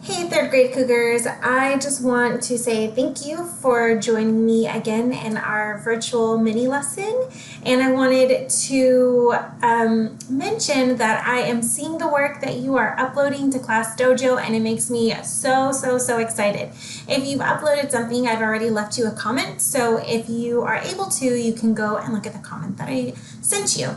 Hey, third grade Cougars. I just want to say thank you for joining me again in our virtual mini lesson. And I wanted to mention that I am seeing the work that you are uploading to Class Dojo, and it makes me so excited. If you've uploaded something, I've already left you a comment. So if you are able to, you can go and look at the comment that I sent you.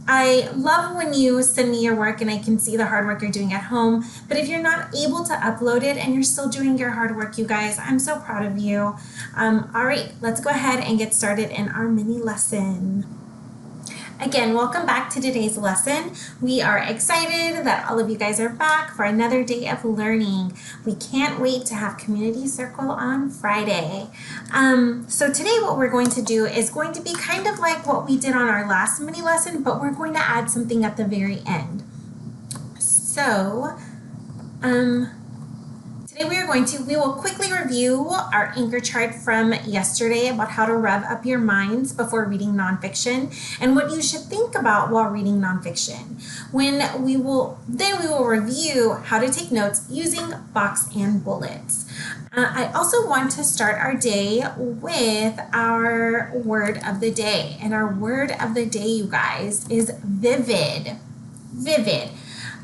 I love when you send me your work and I can see the hard work you're doing at home. But if you're not able to upload it and you're still doing your hard work, you guys, I'm so proud of you. All right, let's go ahead and get started in our mini lesson. Again, welcome back to today's lesson. We are excited that all of you guys are back for another day of learning. We can't wait to have Community Circle on Friday. So today what we're going to do is going to be kind of like what we did on our last mini lesson, but we're going to add something at the very end. So, today we will quickly review our anchor chart from yesterday about how to rev up your minds before reading nonfiction and what you should think about while reading nonfiction. Then we will review how to take notes using box and bullets. I also want to start our day with our word of the day. And our word of the day, you guys, is vivid. Vivid.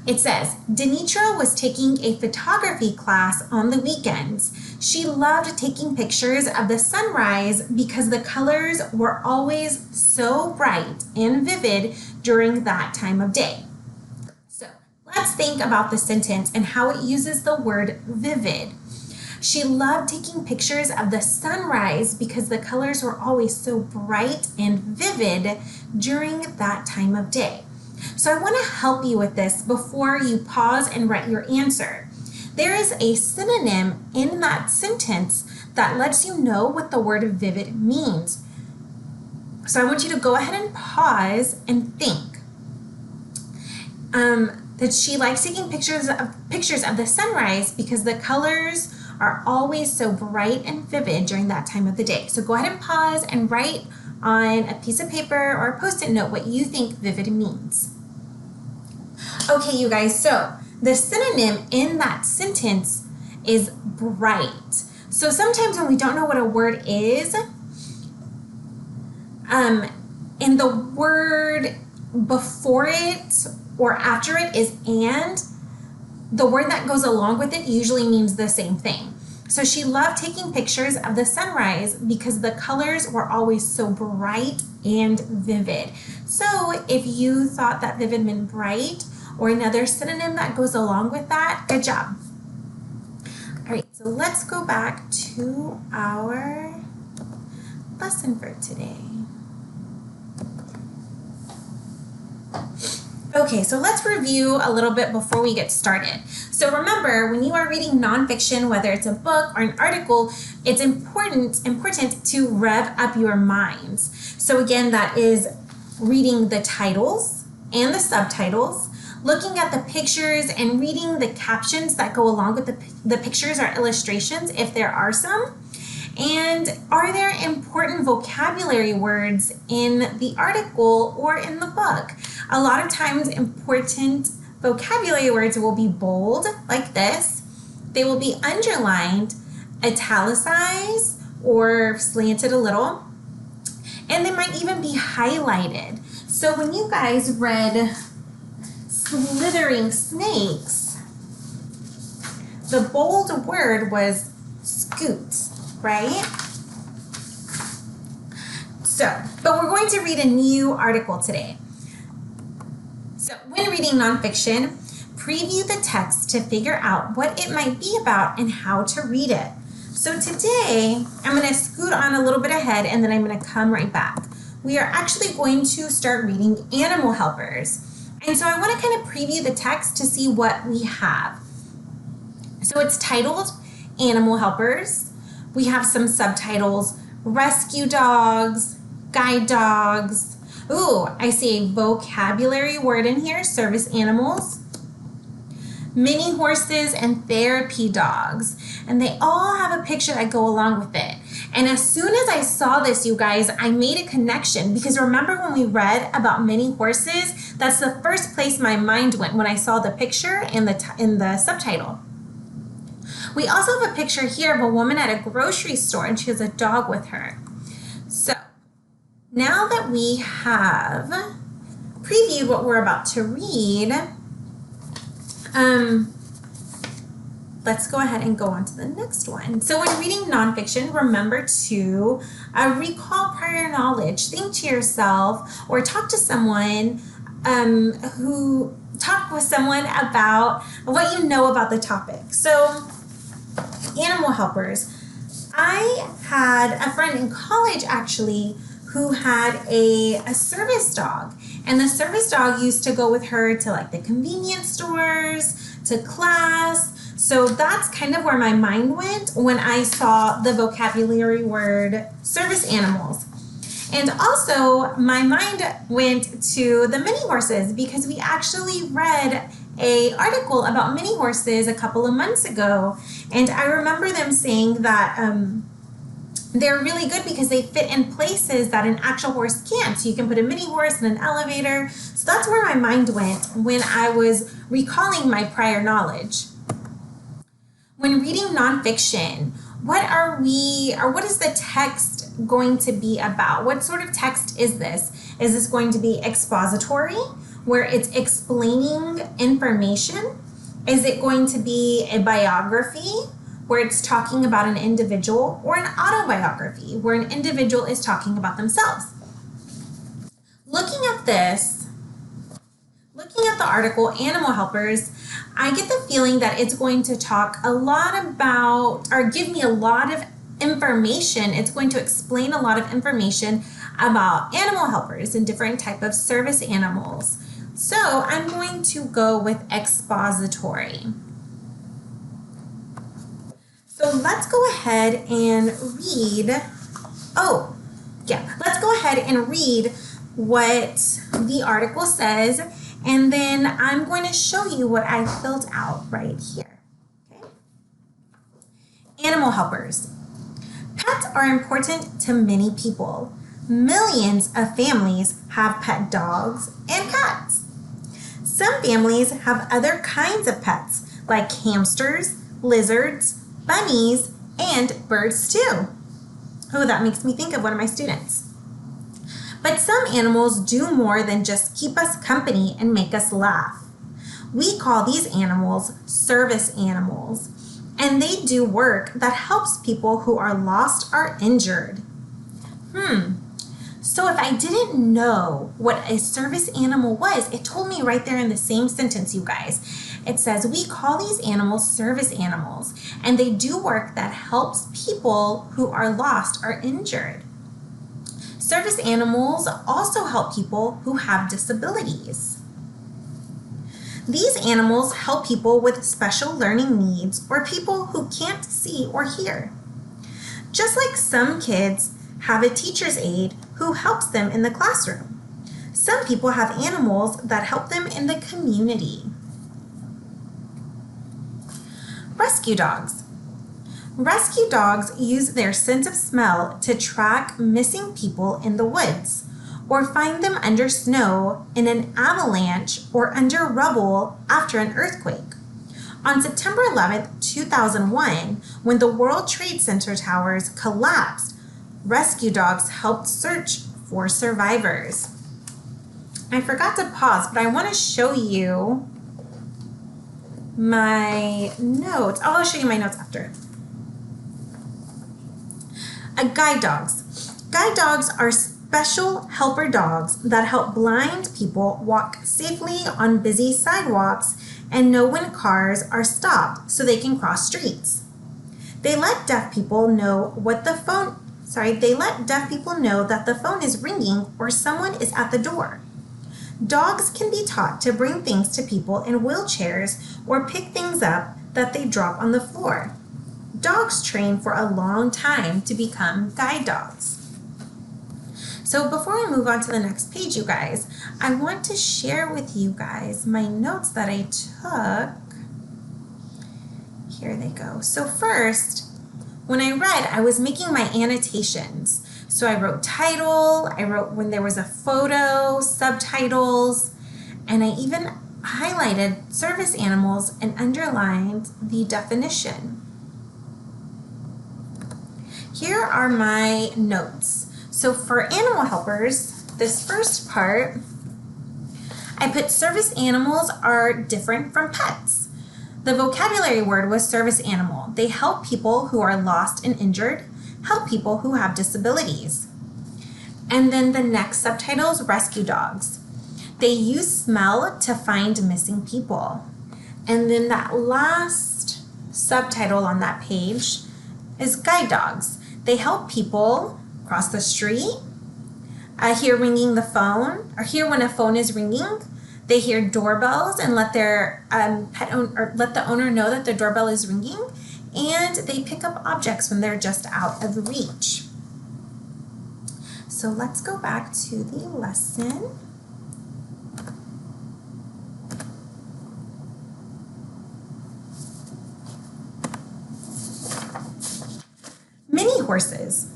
It says, Denitra was taking a photography class on the weekends. She loved taking pictures of the sunrise because the colors were always so bright and vivid during that time of day. So let's think about the sentence and how it uses the word vivid. She loved taking pictures of the sunrise because the colors were always so bright and vivid during that time of day. So I want to help you with this before you pause and write your answer. There is a synonym in that sentence that lets you know what the word vivid means. So I want you to go ahead and pause and think. That she likes taking pictures of the sunrise because the colors are always so bright and vivid during that time of the day. So go ahead and pause and write on a piece of paper or a Post-it note what you think vivid means. Okay, you guys, so the synonym in that sentence is bright. So sometimes when we don't know what a word is, and the word before it or after it is and, the word that goes along with it usually means the same thing. So she loved taking pictures of the sunrise because the colors were always so bright and vivid. So if you thought that vivid meant bright or another synonym that goes along with that, good job. All right, so let's go back to our lesson for today. Okay, so let's review a little bit before we get started. So remember, when you are reading nonfiction, whether it's a book or an article, it's important to rev up your minds. So again, that is reading the titles and the subtitles, looking at the pictures and reading the captions that go along with the pictures or illustrations, if there are some. And are there important vocabulary words in the article or in the book? A lot of times important vocabulary words will be bold, like this. They will be underlined, italicized, or slanted a little. And they might even be highlighted. So when you guys read slithering snakes, the bold word was scoot, right? So, but we're going to read a new article today. So when reading nonfiction, preview the text to figure out what it might be about and how to read it. So today, I'm going to scoot on a little bit ahead and then I'm going to come right back. We are actually going to start reading Animal Helpers. And so I want to kind of preview the text to see what we have. So it's titled Animal Helpers. We have some subtitles, Rescue Dogs, Guide Dogs. Ooh, I see a vocabulary word in here, service animals, mini horses, and therapy dogs. And they all have a picture that go along with it. And as soon as I saw this, you guys, I made a connection, because remember when we read about many horses, that's the first place my mind went when I saw the picture in the subtitle. We also have a picture here of a woman at a grocery store, and she has a dog with her. So now that we have previewed what we're about to read, let's go ahead and go on to the next one. So when reading nonfiction, remember to recall prior knowledge. Think to yourself or talk with someone about what you know about the topic. So animal helpers. I had a friend in college actually who had a service dog, and the service dog used to go with her to like the convenience stores, to class. So that's kind of where my mind went when I saw the vocabulary word service animals. And also my mind went to the mini horses, because we actually read an article about mini horses a couple of months ago. And I remember them saying that they're really good because they fit in places that an actual horse can't. So you can put a mini horse in an elevator. So that's where my mind went when I was recalling my prior knowledge. When reading nonfiction, what is the text going to be about? What sort of text is this? Is this going to be expository, where it's explaining information? Is it going to be a biography, where it's talking about an individual, or an autobiography, where an individual is talking about themselves? Looking at the article, Animal Helpers, I get the feeling that it's going to talk a lot about, or give me a lot of information. It's going to explain a lot of information about animal helpers and different type of service animals. So I'm going to go with expository. So let's go ahead and read, let's go ahead and read what the article says, and then I'm going to show you what I filled out right here. Okay. Animal helpers. Pets are important to many people. Millions of families have pet dogs and cats. Some families have other kinds of pets, like hamsters, lizards, bunnies, and birds too. Oh, that makes me think of one of my students. But some animals do more than just keep us company and make us laugh. We call these animals service animals, and they do work that helps people who are lost or injured. So if I didn't know what a service animal was, it told me right there in the same sentence, you guys. It says, we call these animals service animals, and they do work that helps people who are lost or injured. Service animals also help people who have disabilities. These animals help people with special learning needs or people who can't see or hear. Just like some kids have a teacher's aide who helps them in the classroom, some people have animals that help them in the community. Rescue dogs. Rescue dogs use their sense of smell to track missing people in the woods, or find them under snow, in an avalanche, or under rubble after an earthquake. On September 11th, 2001, when the World Trade Center towers collapsed, rescue dogs helped search for survivors. I forgot to pause, but I want to show you my notes. I'll show you my notes after. Guide dogs. Guide dogs are special helper dogs that help blind people walk safely on busy sidewalks and know when cars are stopped so they can cross streets. They let deaf people know that the phone is ringing or someone is at the door. Dogs can be taught to bring things to people in wheelchairs or pick things up that they drop on the floor. Dogs train for a long time to become guide dogs. So before I move on to the next page, you guys, I want to share with you guys my notes that I took. Here they go. So first, when I read, I was making my annotations. So I wrote title, I wrote when there was a photo, subtitles, and I even highlighted service animals and underlined the definition. Here are my notes. So for animal helpers, this first part, I put service animals are different from pets. The vocabulary word was service animal. They help people who are lost and injured, help people who have disabilities. And then the next subtitle is rescue dogs. They use smell to find missing people. And then that last subtitle on that page is guide dogs. They help people cross the street, hear ringing the phone, or hear when a phone is ringing. They hear doorbells and let their let the owner know that the doorbell is ringing, and they pick up objects when they're just out of reach. So let's go back to the lesson. Mini horses.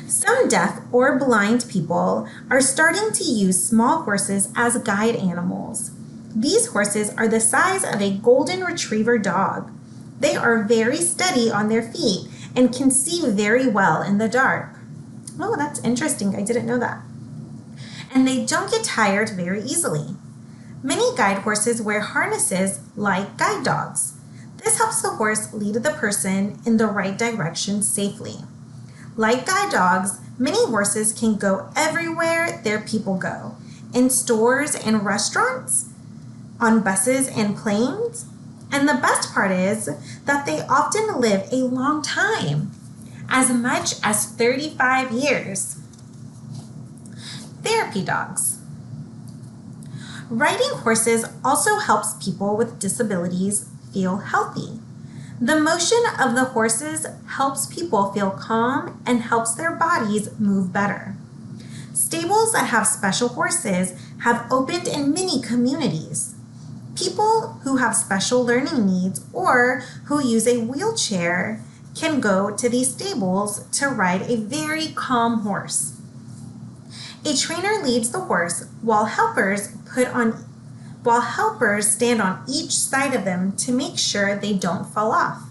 Some deaf or blind people are starting to use small horses as guide animals. These horses are the size of a golden retriever dog. They are very steady on their feet and can see very well in the dark. Oh, that's interesting. I didn't know that. And they don't get tired very easily. Many guide horses wear harnesses like guide dogs. This helps the horse lead the person in the right direction safely. Like guide dogs, many horses can go everywhere their people go, in stores and restaurants, on buses and planes. And the best part is that they often live a long time, as much as 35 years. Therapy dogs. Riding horses also helps people with disabilities feel healthy. The motion of the horses helps people feel calm and helps their bodies move better. Stables that have special horses have opened in many communities. People who have special learning needs or who use a wheelchair can go to these stables to ride a very calm horse. A trainer leads the horse while helpers stand on each side of them to make sure they don't fall off.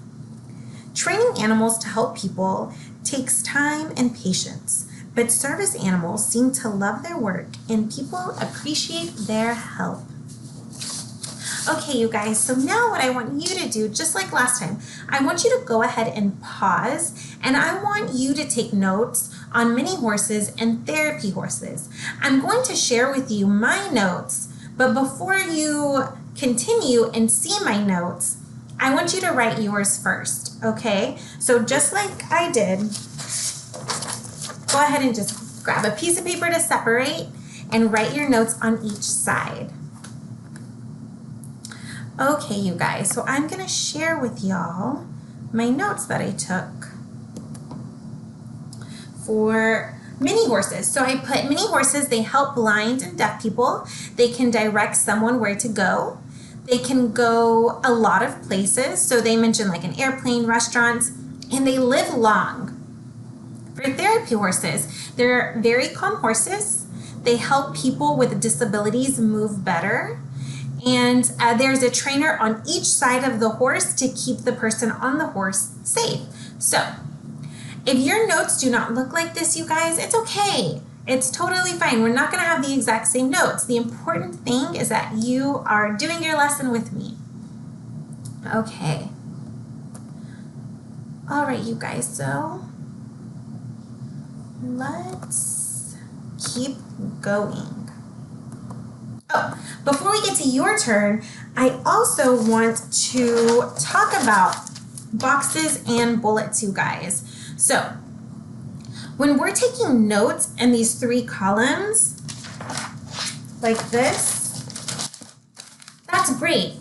Training animals to help people takes time and patience, but service animals seem to love their work and people appreciate their help. Okay, you guys, so now what I want you to do, just like last time, I want you to go ahead and pause, and I want you to take notes on mini horses and therapy horses. I'm going to share with you my notes, but before you continue and see my notes, I want you to write yours first, okay? So just like I did, go ahead and just grab a piece of paper to separate and write your notes on each side. Okay, you guys, so I'm gonna share with y'all my notes that I took for mini horses. So I put mini horses, they help blind and deaf people. They can direct someone where to go. They can go a lot of places. So they mentioned like an airplane, restaurants, and they live long. For therapy horses, they're very calm horses. They help people with disabilities move better. And there's a trainer on each side of the horse to keep the person on the horse safe. So if your notes do not look like this, you guys, it's okay. It's totally fine. We're not going to have the exact same notes. The important thing is that you are doing your lesson with me. Okay. All right, you guys, so let's keep going. Oh, before we get to your turn, I also want to talk about boxes and bullets, you guys. So when we're taking notes in these 3 columns, like this, that's great.